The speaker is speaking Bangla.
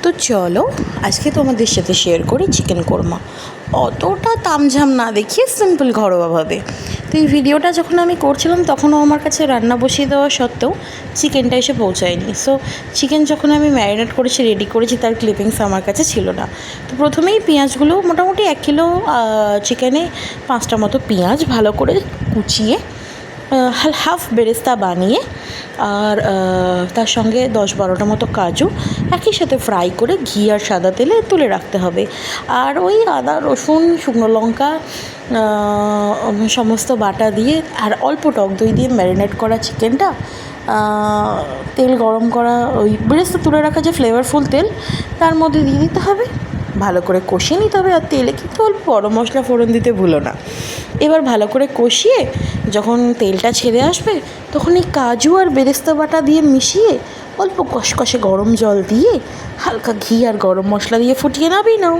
তো চলো আজকে তোমাদের সাথে শেয়ার করি চিকেন কোরমা। অতটা তামঝাম না দেখিয়ে সিম্পল ঘরোয়াভাবে। তো এই ভিডিওটা যখন আমি করছিলাম তখনও আমার কাছে রান্না বসিয়ে দেওয়া সত্ত্বেও চিকেনটা এসে পৌঁছায়নি। সো চিকেন যখন আমি ম্যারিনেট করেছি, রেডি করেছি, তার ক্লিপিংস আমার কাছে ছিল না। তো প্রথমেই পেঁয়াজগুলো মোটামুটি 1 কিলো চিকেনে 5টা মতো পেঁয়াজ ভালো করে কুচিয়ে হাফ বেরেস্তা বানিয়ে আর তার সঙ্গে 10-12টা মতো কাজু একই সাথে ফ্রাই করে ঘি আর সাদা তেলে তুলে রাখতে হবে। আর ওই আদা রসুন শুকনো লঙ্কা সমস্ত বাটা দিয়ে আর অল্প টক দই দিয়ে ম্যারিনেট করা চিকেনটা তেল গরম করা ওই বেরেস্তা তুলে রাখা যে ফ্লেভারফুল তেল তার মধ্যে দিয়ে দিতে হবে, ভালো করে কষিয়ে নিতে হবে। আর তেলে কিন্তু অল্প গরম মশলা ফোড়ন দিতে ভুলো না। এবার ভালো করে কষিয়ে যখন তেলটা ছেড়ে আসবে তখন এই কাজু আর বেরেস্তা বাটা দিয়ে মিশিয়ে অল্প কষকষে গরম জল দিয়ে হালকা ঘি আর গরম মশলা দিয়ে ফুটিয়ে নাও।